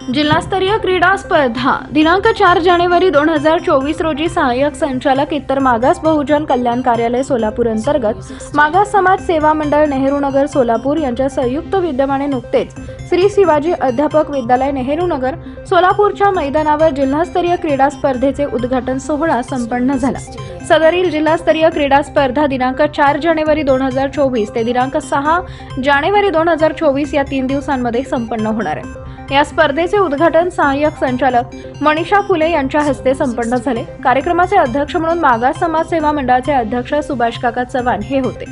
जिल्हास्तरीय क्रीडा स्पर्धा दिनांक 4 जानेवारी 2024 रोजी सहाय्यक संचालक इतर मागास बहुजन कल्याण कार्यालय सोलापूर अंतर्गत मागास समाज सेवा मंडळ नेहरू नगर सोलापूर यांच्या संयुक्त विद्यमाने नुकतेच श्री शिवाजी अध्यापक विद्यालय नेहरू नगर सोलापूरच्या मैदानावर जिल्हास्तरीय क्रीडा स्पर्धेचे उद्घाटन सोहळा संपन्न झाला। सदरील जिल्हास्तरीय क्रीडा स्पर्धा दिनांक 4 जानेवारी 2024 ते दिनांक 6 जानेवारी 2024 या 3 दिवसांमध्ये संपन्न होणार आहे। या स्पर्धेचे उद्घाटन सहाय्यक संचालक मनीषा फुले यांच्या हस्ते संपन्न झाले। कार्यक्रमाचे अध्यक्ष म्हणून मागास समाज सेवा मंडळाचे अध्यक्ष सुभाष काका चव्हाण हे होते।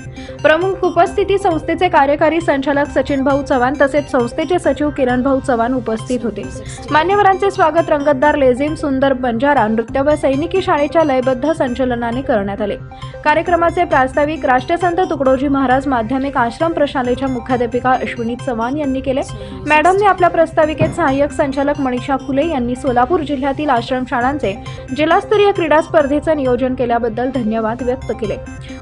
प्रमुख उपस्थिती संस्थेचे कार्यकारी संचालक सचिन भाऊ चव्हाण तसेच संस्थेचे सचिव किरण भाऊ चव्हाण उपस्थित होते। मान्यवरांचे स्वागत रंगतदार लेझिम सुंदर बंजारा नृत्य व सैनिकी शाळेच्या लयबद्ध संचलनाने करण्यात आले। कार्यक्रमाचे प्रास्ताविक राष्ट्रसंत तुकडोजी महाराज माध्यमिक आश्रम प्रशालेच्या मुख्याध्यापिका अश्विनी चव्हाण यांनी केले। मॅडमने आपल्या प्रस्ताविकेत सहाय्यक संचालक मनीषा फुले यांनी सोलापूर जिल्ह्यातील आश्रमशाळांचे जिल्हास्तरीय क्रीडा स्पर्धेचे नियोजन केल्याबद्दल धन्यवाद व्यक्त केले।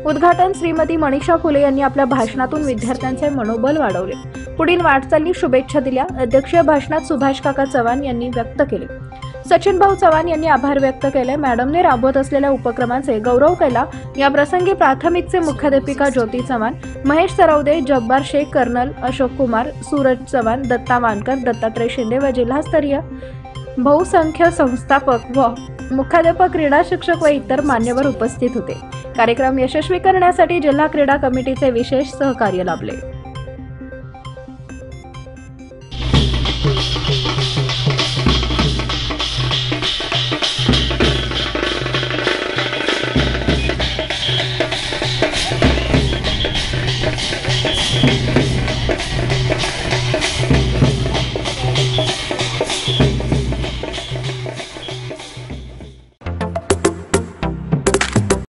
उद्घाटन श्रीमती मनीषा फुले यांनी आपल्या भाषणातून विद्यार्थ्यांचे मनोबल वाढवले। पुढील वाटचाली शुभेच्छा दिल्या। अध्यक्षीय भाषणात सुभाष काका चव्हाण यांनी व्यक्त केले। सचिन भाऊ चव्हाण यांनी आभार व्यक्त केले। मॅडमने राबवत असलेल्या उपक्रमांचे गौरव केला। या प्रसंगी प्राथमिकचे मुख्याध्यापिका ज्योती चव्हाण, महेश सरवदे, जब्बार शेख, कर्नल अशोक कुमार, सूरज चव्हाण, दत्ता वानकर, दत्तात्रय शिंदे व जिल्हास्तरीय बहुसंख्य संस्थापक व मुख्याध्यापक, क्रीडा शिक्षक व इतर मान्यवर उपस्थित होते। कार्यक्रम यशस्वी करण्यासाठी जिल्हा क्रीडा कमिटीचे विशेष सहकार्य लाभले।